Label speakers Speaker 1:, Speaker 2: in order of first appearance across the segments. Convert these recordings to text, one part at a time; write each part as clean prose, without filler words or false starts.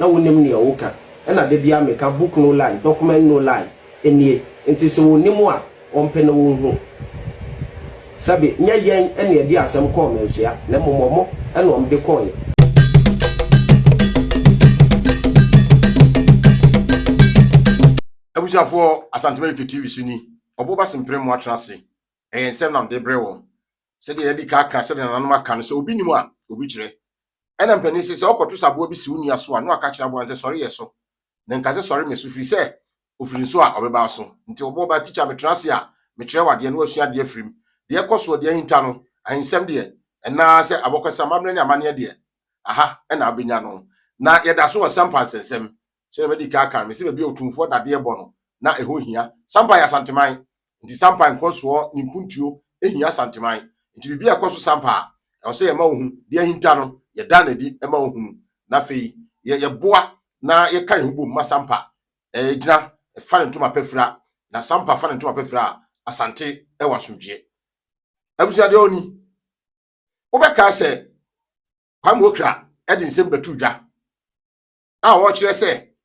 Speaker 1: na wonim ne owoka na de bia meka book no lie document no lie enie enti se wonim a ompe na wonhu sabe nya yen ene de asem ko menhia na momomo ene omde koye
Speaker 2: Abusiafo Asantuma TV suni oboba simpre mu atrase ensem nam de brewo se de yedi ka se de nanom aka no so obi nimu a obi kire ena mpani se okoto sabo bi si unia so a no aka kire abo anse sori yeso na nka se sori mesu firi se ofiri so a obeba so nti oboba teacher metrase a me kire wade no asua de afirim de ekoso de hinta no ahensem de ena se abokosa mamre ne amane de aha ena abenya no na yeda so wasampa sensem se me di ka aka me se be otumfo dade ebo no na eho hia sampa ya santeman nti sampa nkoso ni mpuntuo ehia santeman nti bibia ekoso sampa e se ye ma ohu de ahinta no ye da na di e ma ohu na fei ye boa na ye kan hubu ma sampa gina fa ntoma pefra na sampa fa ntoma pefra asante e wasomdwe abusia de oni obeka se kwam okra e di nsem betudwa a wo kire se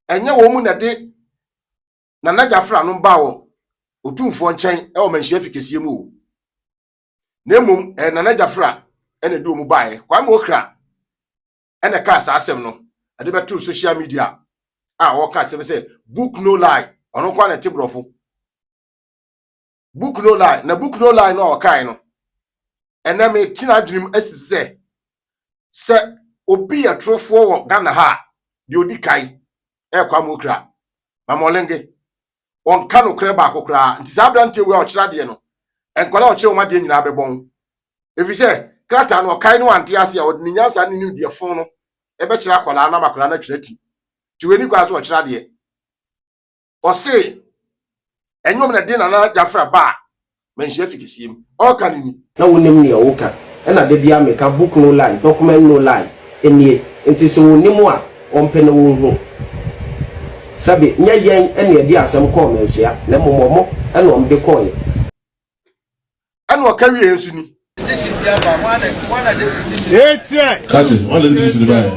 Speaker 2: enye wo mu na de na najafra no ba wo otumfo nchen e wo manhia fikesie mu na emum na najafra ene de omu bae kwam okra ene ka asasem no ade betu social media a wo ka asem se book no lie ono kwa na tibrofo book no lie na book no lie no okai no ene me tina adwunim asise se obi ya trofo wo Ghana ha de odi kai e kwam okra mamolenge on kanu kre ba akokra nti sabrante we o kira de no enkola o kire o ma de nyina bebon efi se krata no kai no ante ase a odni nyansa ne nim de fon no e be kira kola na makora na twirati ti weni kwa so o kira de o se enyom na de na jafra ba menhia fikisiem o kanini
Speaker 1: na wonim ne owoka na de bia meka book no lie document no lie enie enti se wonim a ompe na wonhu sabe nya yen ene de asem ko menhia na momomo ene omde koye
Speaker 2: ene o kawie ensu ni
Speaker 3: Kachi, why let this buy?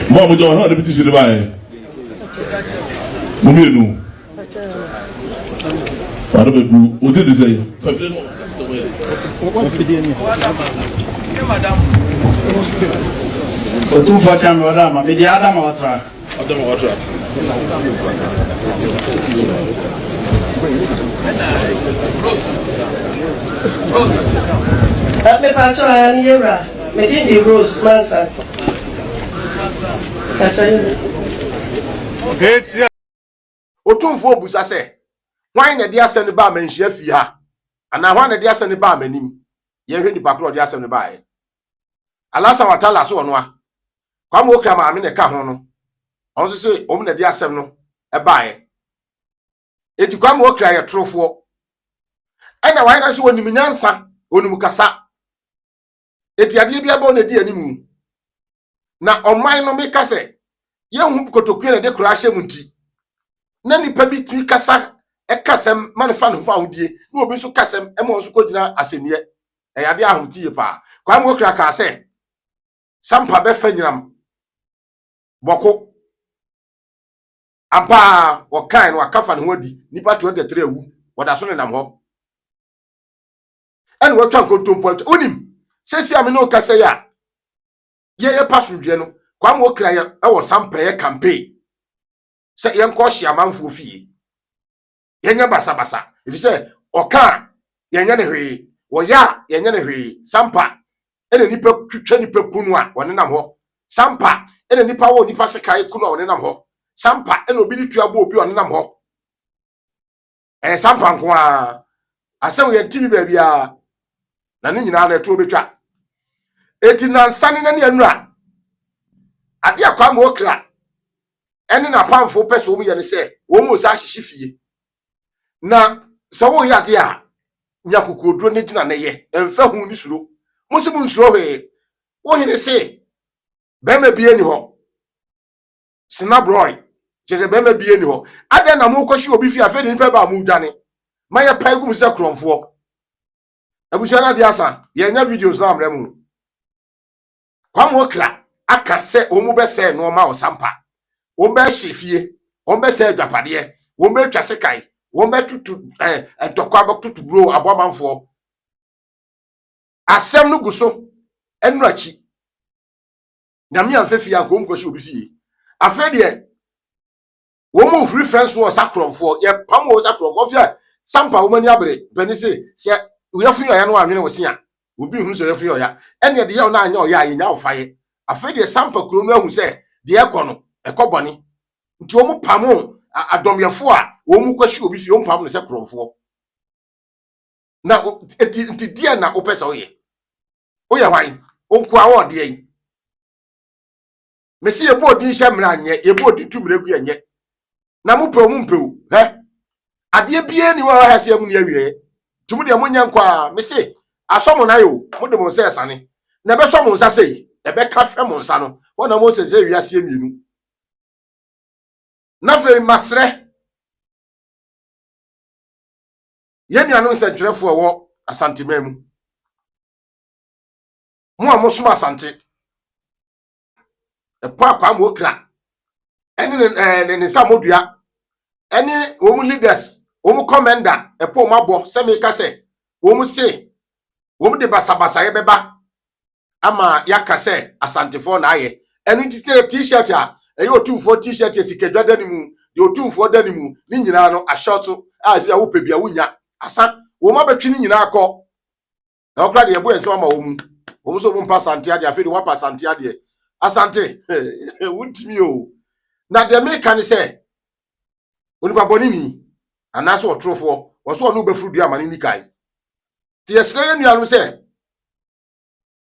Speaker 3: Mom, John, how did this buy? Muminu. I don't know who did this.
Speaker 4: Otu fọcha mi ọdọ ama, mi di Adam Watra.
Speaker 3: Adam Watra.
Speaker 5: Me pacho ani yera. Me di Rose Mansa.
Speaker 2: otumfo obusa se wan na de asem ne ba manhia fi ha ana hwan na de asem ne ba manim ye hwe ni bakro de asem ne ba ye alasa watala so no a kwam okra ma me ne ka ho no on so se om na de asem no e ba ye eti kwam okra ye trofo ana wan na so onim nyansa onim kasa eti ade bia ba na di animu na oman no me kase ye hu kotokue na de kura hye munti na nipa bi tiri kasa e kasem manefa no fa hodie na obi so kasem e mo so kodina asemiye e yade ahomtie pa kwam okra ka se sampa be fanyinam boko ampa wokan no akafa ne hodi nipa 23 awu woda so ne nam ho en wo twan kontompo onim sesi ame no kasa ya ye pasundwe no kwam okra ye e wo sampa ye campaign se yenko hye amanfo fie yenya basabasa ifi se oka yenya ne hwe wo ya yenya ne hwe sampa ene nipa twetwa nipa kunu a wone nam ho sampa ene nipa wo nipa sekai kunu a wone nam ho sampa ene obi ditua bo obi wone nam ho sampa nko a asew ye tibi ba bia na ne nyina na eto obetwa eti na nsane na ne anura ade akwa ma okra ene na pamfo peso mu ye ne se wo mu sa hyehye fie na so wo ya de a nyakokodro ne gina ne ye emfa hu ni suro musibu nsuro he wo hene se be ma bie ni ho snabroy jeze be ma bie ni ho ade na mu kohye obi fie afa ni pe ba mu dwane ma ye pai gum se kronfo abusia na de asa ye nya videos na amremu kwam okra aka se omu be se no ma osampa wo be hyefie wo be se adwapade wo be twa sekai wo be tutu entokwa be tutu bro abomanfo asem no guso enurachi nyame amfefia nkom koshi obi fie afa de wo mu free friends wo sakronfo ye pam wo sakronfo fia sampa wo mani abre bani se uyafu ya no anwene wo sia obi hu so yafu ya ene de ye na anya oya anya ofaye afa de sampa kuro no ahu se de ekọ no ekoboni nti wo mu pam adomyefo a wo mu kwashi obi fie wo pam no se kronfo na enti die na opesa oye hwan onko a wo de yi mesi ye bo din hye mra anye ye bo din tumre gu anye na mo pro mu mpeu ade bie ni wo ha se mu ne awie tumu de munya nkwa mesi asomo na yo mo de mo se esane na be so mo nsa sei e be ka hwe mo nsa no wona mo se wi ase mienu na fe masre ye nuanu nsentwerefo wo asante mamu mo a mo soma asante epo akwa mo kra eni ne samodua eni wo mu leaders wo mu commander epo mabo se me ka se wo mu se wo mu de basabasa ye beba ama yaka se asantefo na aye eni ti se t-shirt a eyi otumfo t-shirt esikadwa danimu de otumfo danimu ni nyina no ashoto azi a wo pebia wunya asa wo ma betwi ni nyina akọ na okra de yebo ense ma wo mu so mu pa asante ade afedi wa pa asante ade asante wuntimi o na de me kan se onipa boni ni anaso otrofo wo so no befuru dua mane ni kai ti yesre ye nuanu se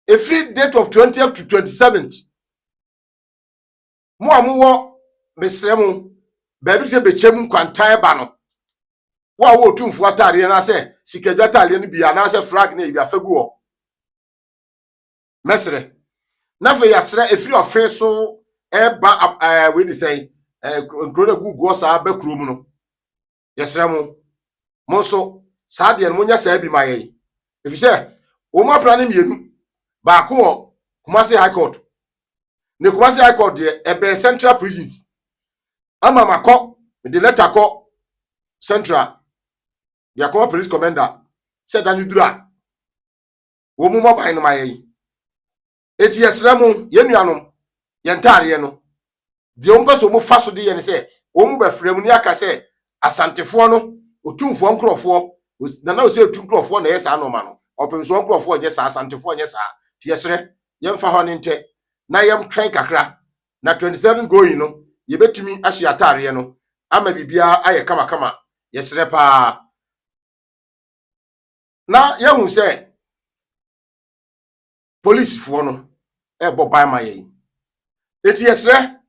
Speaker 2: every date of 20th to 27th mo amuwo mesre mu ba bi se bechem kwantan ba no wo otumfo atare na se sikadwa atare no bia na se flag na bia fagu wo mesre na fe yasra efiri ofe so eba we dey say grona gugu osa ba krom no yesra mo so sa de no nya sa bi maye efi se o ma pra ne mienu ba ko wo Kumasi High Court ne Kumasi High Court de ebe Central Prisons ama makọ de letter ko Central ya ko police commander said that you do that wo mu mobile no maye eti yesra mu yenuanom yentare no de o mpeso mu faso de ye ne se o mu ba frem ni aka se asantefo no otumfo nkrofo na o se otumkrofo na yesa no ma no opemso nkrofo nye sa asantefo nye sa ti yesre yemfa ho ne nte na yem twen kakra na 27 going no ye betumi ahye atare no ama bibia aye kama kama yesre pa na yehun se police fo no ebo bai ma ye eti yesre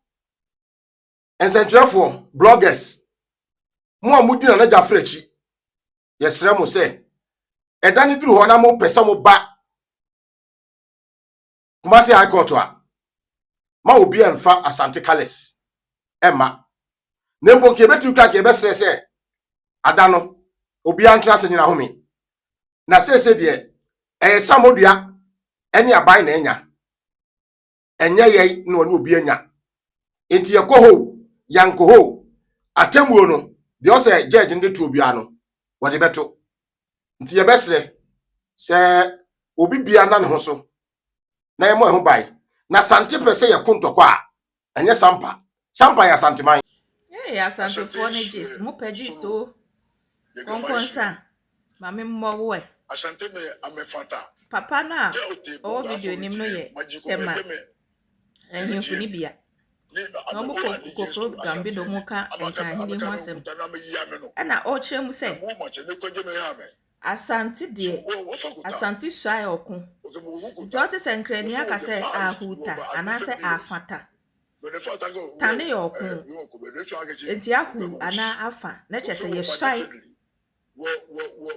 Speaker 2: ensentrefo bloggers mo amudi na jafrechi yesre mo se edani duru ho na mo pesa mo ba Kumasi High Court a ma obi enfa Asante Kales ema nembo ke betu ka ke besre se adano obi antra se nyina home na se de samodua eni abai na enya enye ye no ne obi enya enti yakoho yankoho atemuo no de o se judge ndi to obi ano wo de beto enti ye besre se obi bia na ne ho so na yemo ho bai na Asante pese ye kontokwa enye sampa ya Asante man
Speaker 6: ya Asante for ne gist mo pe gist o konkonsa mame mmo we
Speaker 7: Asante me amefata
Speaker 6: papa na o video nim no ye tema ehimfu ni bia no mo ko program bi do mo ka enka hidi ho asem ana o kire mu se Asante de Asante swai okun nti o te se nkrani aka se ahuta ana se afata tane okun nti ahu ana afa na chese ye swai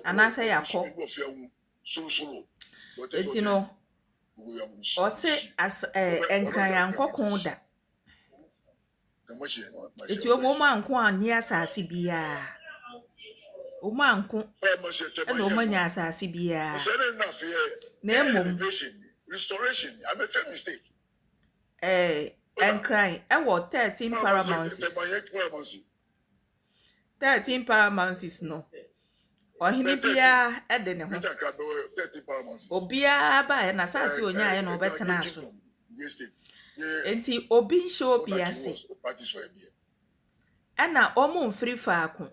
Speaker 6: ana se yakọ nti no o se enkran yankokun da nti o mo manko ani asase bia o manko e no manya asase bia na emom
Speaker 7: restoration. I'm a fair mistake.
Speaker 6: enkran ewo 13 paramounts 13 paramounts no ohini bia ede ne ho obia ba na sase onya ye no betena aso enti obi show biase ana omu mfiri faako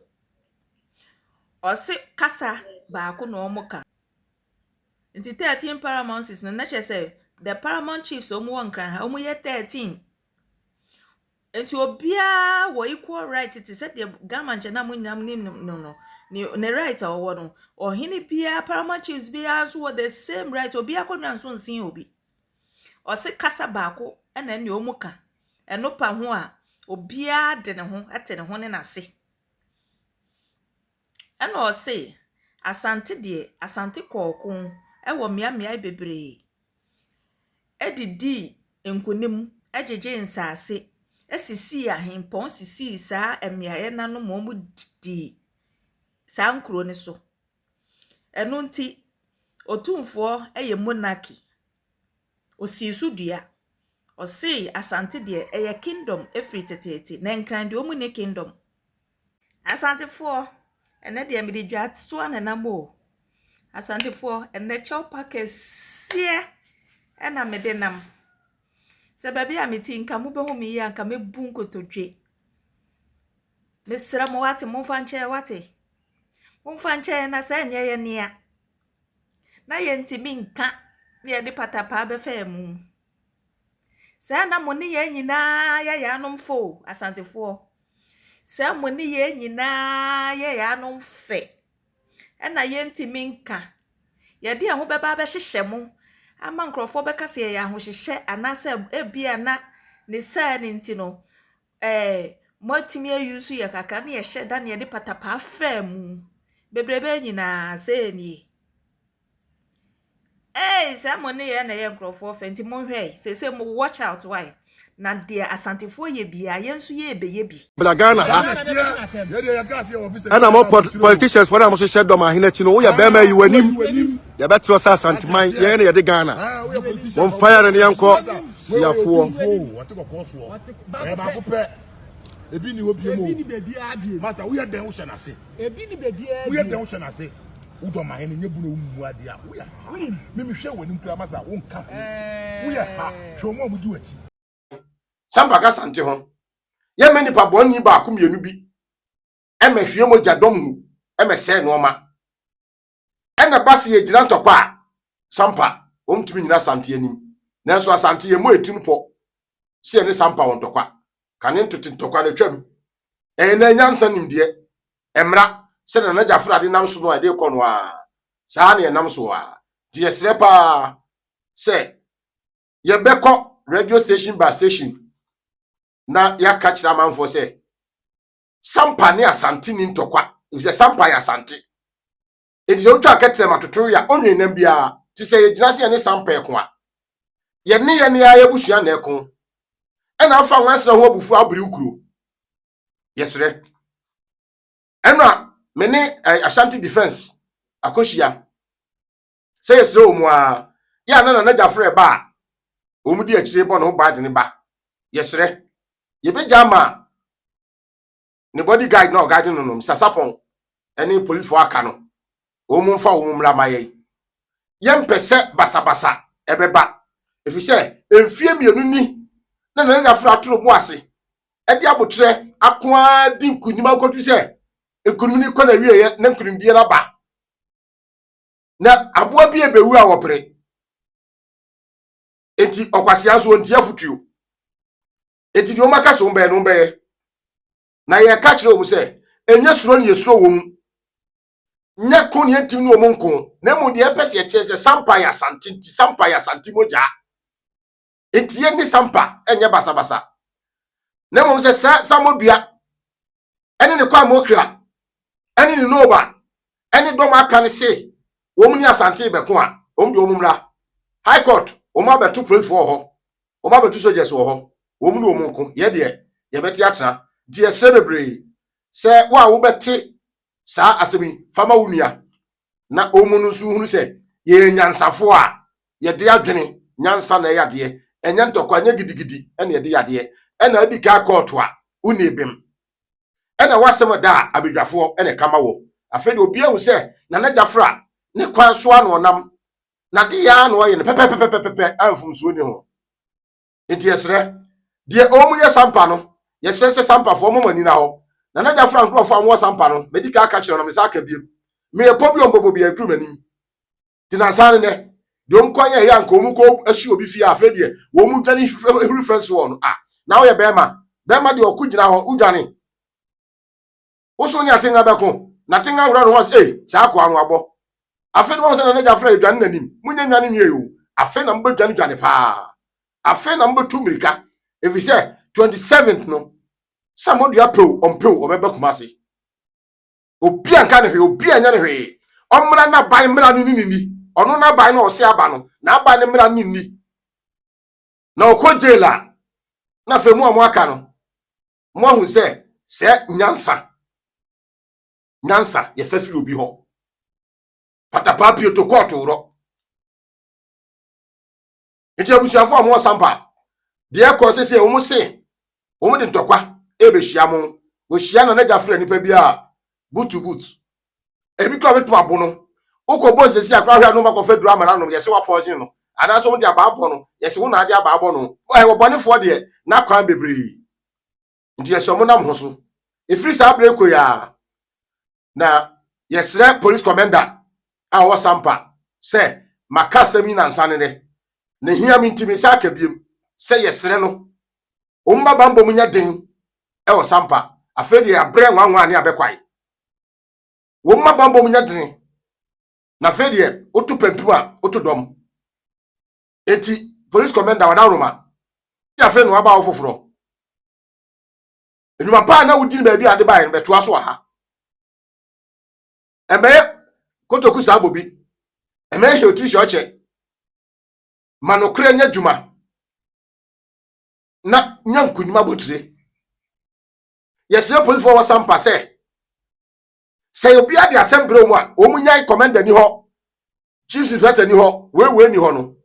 Speaker 6: ose kasa baako na omuka enti 13 paramounts na che say the paramount chiefs omu wankran ha omu ye 13 enti obia wo equal right it said the government na munyam no ne right owo no ohini bia paramount chiefs bia so the same right obia konwa so nsin obi ose kasa baako ena ne omuka eno pa ho a obia de ne ho ate ne ho ne nase ena ose asante kokon ewo mia bebre edidi enkunim ejeje nsase esisi ahempon sisi saa emiaye nanu momu di saa nkro ne so enu nti otumfo eye monarchy osisu dua osi asante de eye kingdom efri tetete na nkran de omu ne kingdom asante fo ene de mi de dwa so na namo asante fo ene chow pakesie ena me de nam se baby amiti nka mu behu mi ya nka mebu nkotodwe mesra mo wate momfa nche wate momfa nche na se nye ye nia na ye ntimi nka ye de patapa be fa mu se na mo ni ye nyina ya anom fo asantefo se mo ni ye nyina ya anom fe ena ye ntimi nka ye de ho beba be hyehye mu ama nkrofo bekase ye ahohyehye anase ebia na ne sa ne ntino motimi ayusu ye kaka na ye hyeda na ye de patapa fam bebrebe nyina se ni samone ye na ye nkrofo fenti monhwe se mo watch out why na de asantefo ye bia ye nso ye ebeye bi
Speaker 8: bla Ghana ana mo politicians for am so share do ma hinati no wo ya be ma yi wanim ya betro sa asanteman ye na ye de Ghana won fire ne yanko siafo
Speaker 3: ebi ni obi mo masa wo ye den wo hye na se ebi ni bebi wo ye den wo hye na se udo ma he ne bu na mu ade a wo ya me hwe wani kura masa wo nka wo ya ha hwe mo mu di wachi
Speaker 2: Samba ka sante ho ye me nipa bonni ba akomienu bi e me hwe mo jadom e me se no ma e na base ye gina ntokwa sampa o mtumi nyina sante anim nanso asante ye mo etimpo se ne sampa won tokwa kane ntuti ntokwa na twam na nyansa nimde emra se na jafra de nam so no ade kono a saa ne nam so a die srepa se ye beko radio station bar station na ya kachira manfo se sampa ne asante ni ntokwa se sampa ya asante edi otu akachira matoto ya onwenam bia ti se ye gina se ne sampa eko a ye ne ya busua na eko ena afa nwansra ho abufu abiri ukuro yesre ena mene Ashanti Defense akoshia se yesre omu a ya na jafre ba omudi akire bo no ba de ne ba yesre yebeja ma ne bodyguard na guide no no sasapon ene police for aka no omumfa omumra maye yempese basabasa ebeba efise emfie mienu ni na jafre atoro bo ase edi abotre akoa di nkunyima akotu se ekununi ko na wiye na nkunimdie na ba na aboa bi ebewu a wopere enti okwase aso onti afutuo enti di o maka so mbe no mbe na ye ka kire o mu se enya suro ne yesuro wo mu nya ko ne entim no mo nko na mu de epese ye chese sampa ya santi moja enti ye ni sampa enya basabasa na mu se samodua ene ne kwa mokra ene ne noba ene dom aka ne se wo mu ni asante beko a o mu de o mu mra high court o mu abeto police for ho o mu abeto soldiers wo ho wo mu no mu nko ye de ye beti atra di esre bebre se wa wo beti sa asemi fama wunua na o mu no su hunu se ye nyansafo a ye de adwene nyansa na ye ade enya ntokwa nya gidigidi ene yede yade ena adi ka court a unebem ena wasem da abedwafo ene kama wo afede obi ehu se na na Jafra ne kwan so ano onam na de ya no ye ne pepepepepepe amfum so ni ho enti yesre de omu ye sampa no yesese sampa fo mo mani na ho na na Jafra nkrofo amwo sampa no medika aka kire no me saka biem me pobi ombobo bi adru manim tinasane ne de omkwanya ya nka omu ko ahyi obi fi afede wo mu dwani huru fence won na wo ye bema de okugina ho udwane uso ni atenga beko na tenga wura no was sa akwa anu abo afe no se na Jafra edwane nanim munya nwane ni eyo afe na mbe dwane pa afe na mbe tumirika if say 27th no samodu apel ompel obebe kumase obi anka ne hwe obi anya ne hwe omra na ban mra ni ono na ban na ose aba no na ban ne mra ni na okojela na femu amu aka no mo hu se nyansa ye fafiri obi ho patapa pio to court ro enti abusuafo amu sampa de ekọ sese omu se omu de ntokwa ebehia mo wo hia na Jafra nipa bia butu ebi ko betu abono ukobo sese akra hwa no makofa duru amana no yese wa pause no ana so mo de ababo no yese wo na ade ababo no wo bonefo de na kwan bebre nti yese mo nam ho so efiri sa breko ya na yesre police commander a wo sampa se makasami na nsane ne hia mi ntimi sa aka biem se yesre no umba bambo munya den e wo sampa afedi ya bre nwanwa ne abekwai umba bambo munya den na afedi otu pempim a otu dom eti police commander wada roma ya fe no aba ofoforo enyuma pa na wudi ba bi ade ba yen beto aso ha eme kotoku sa bobi eme he otisho oche manokre nya djuma na nyankunima botire yesre police for wasampa se obi ade assemble mu a omunyai commander ni ho chief inspector ni ho we ni ho no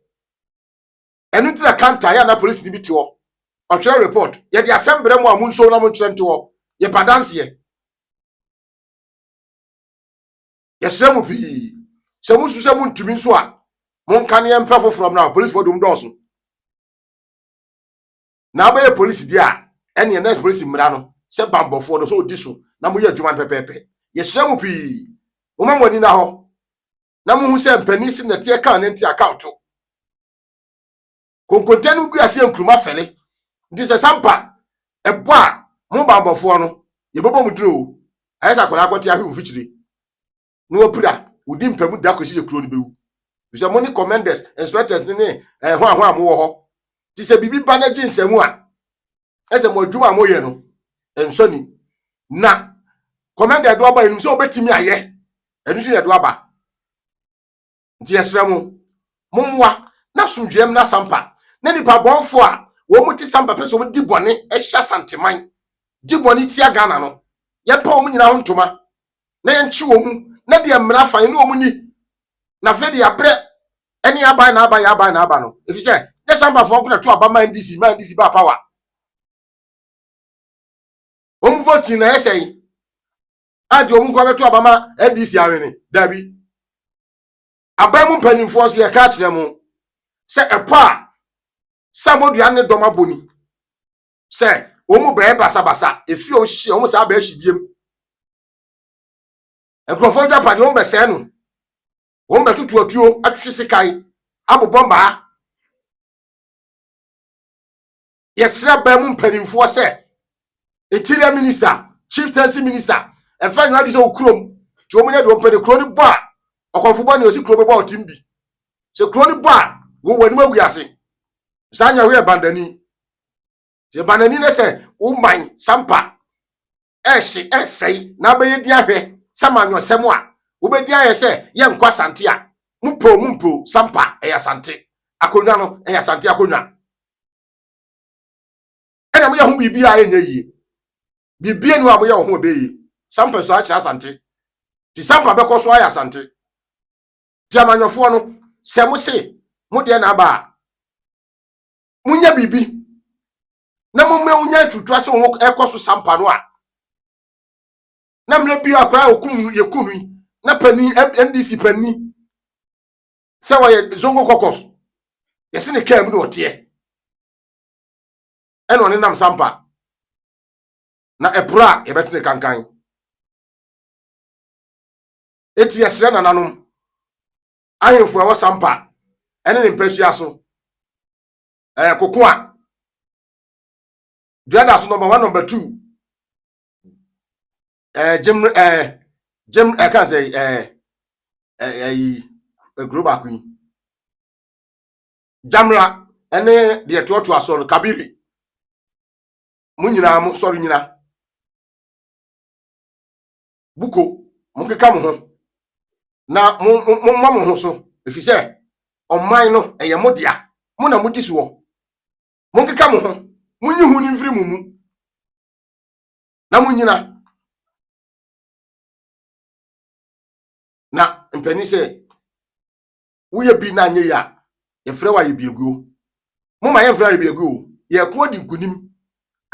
Speaker 2: enu tira counter ya na police ni biti ho otwere report ye de assemble mu a munso na muntrente ho ye padanse yesre mu pi se musu se muntumi nso a monka ne emfa from now police for dum doso na abaye police dia ene next police mra no se bambofo no so odiso na mo ye adwuma pepepe yesre mu pi o mamoni na ho na mo hu se mpanisi na tie kan nti account konkontenu gu ase nkruma fele ndi se sampa ebo a mo bambofo no ye bobo mu duro ayesa kola akwati ahwe ufichiri no opira udi mpamu da kosi je kro ni bewu bisa money commanders inspectors ni ho amu wo ho ti se bibi banage nsemu a ese mo adwuma mo ye no ensoni na commander do aba enu se obetimi aye enu ti do aba nti esremu momwa na somdwem na sampa na nipa bonfo a wo muti sampa peso mo di bone ehya santeman di bone ti agana no ye pa wo nyina ho ntoma na ye nchi wo mu na de amra fan ni wo mu ni na fe de abre eni aban na aba no if you say the sampa for kuna to aba man DC ba power voting na essay ajo mu kwa beto abama NDC awene dabi abamu mpanimfo so ye ka kire mu se epa samodu ane doma boni se omu be basa efi o hye omu sa ba hye biem ekrofo dapade omu be se no omu be tutu atuo atwhwe sekai abobomba yesra bamu mpanimfo se interior minister chieftaincy minister efanyo adi se okrom ti omunya de ompede kroni bo a okofo bo ne osi kro bo otimbi se kroni bo a wo wani maguase sanya we bandani je bandani ne se uman sampa essay na be yedi ahwe samanyo semu a wo be di aye se ye nkwa sante a mumpo sampa eya sante akonwa no eya sante akonwa ena mo ye hu bibi a enye yi bibi enu a mo ye ho be yi sampa so a kira sante ti sampa be ko so aya sante ti amanyofo no se mo se mo de na ba munya bibi na mumme unya tutu ase wo ekoso sampa no a na mre bi akra okum yekunu na pani NDC pani se wa ye zongo kokos yesi ne kam no ote eno ne nam sampa na epra ye betene kankan eti yesre na nanom ahemfu a wo sampa ene ne mpasua so kokoa Duada so number 1 number 2 Jim I can say global queen Jamra ene de to aso Kabiri munyina mu sorry nyina buko mukeka mo ho na mo ho so efise oman no eye modia mo na mudi so mukeka mo ho munyi hu ni mfiri mumu na munyina na mpani se uye bi na anye ya ye frɛ wa ye biegu mo ma ye frɛ ye biegu ye ko di nkunim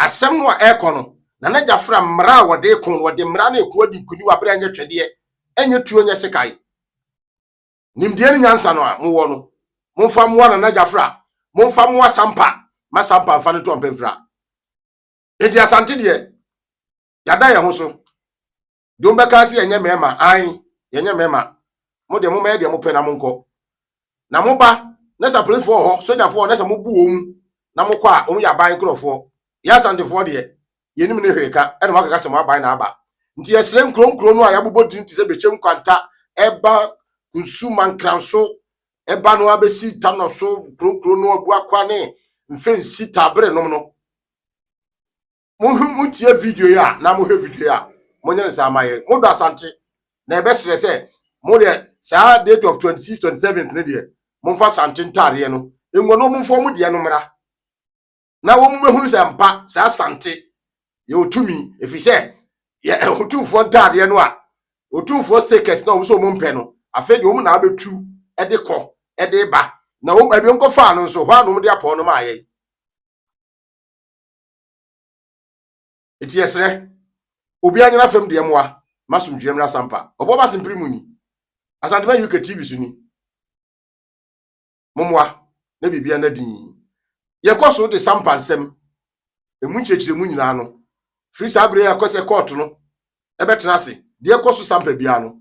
Speaker 2: asɛm no a ɛkɔ no na na jafra mra wode kon wode mra na ko di nkuni wa bra anye twede enye tuo nye sekai nimdie ni nyansa no a mo wo no mo fa mo na jafra mo fa mo sampa masampa fa no to mpefra edi asante de yada ye ho so dombe ka se yenye mema an yenye mema mo de mo ma de mo pe na mo nko na mo ba na sa police for ho soldier for na sa mo bu om na mo kwa o ya ban krofo ya sande for de yenim ne hweka e na makaka se mo aban na aba nti yesre nkronkro no a ya bobo tin ti se bechem kwanta eba kunsuman kranso eba no abesi tano so nkronkro no abu akwa ne mfensi tabre nom no mo tie video ya na mo hwe video ya mo nyene sa amaye mo do asante na ebesere se mo de sa date of 26 27 ne de mo fa sante ntare no enwo no mo fo mo de no mra na wo mo hunu se mpa sa sante ye otumi efise ye otumfo ntare no a otumfo stakers na wo so mo mpe no afa de wo na abetu e de kɔ e de ba na wo abi nko fa no so hwa no mo de apɔ no ma aye eti yesre obi anyana fam de moa masumdwem na sampa obo ba simpri muni asantema UK TV suni momwa na bibia na din ye koso de sampa nsem emu nchechire mu nyina no free sabre ya kose court no ebetena ase de koso sampa bia no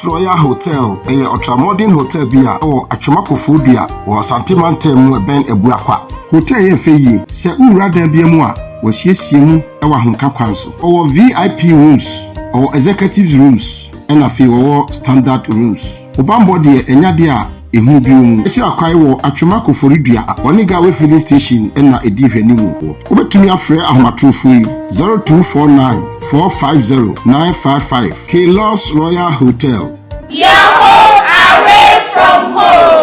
Speaker 9: Royal Hotel, a ultra-modern hotel bia or Achumakofo dua or Santimantem mu ben ebuakwa. Hotel ye feye, se ura dan bia mu a, wo hiesie mu e wa honka kwanso. Or VIP rooms or executive rooms, and afi wo standard rooms. Obambo de enya de a ehu bi mu. Ekira kwai wo Achumakofo dua, Oniga we filling station na edi hwanimu. Obetumi afre ahomatrofo yi 0249 450-955. Kilos Royal Hotel.
Speaker 10: Your home away from home.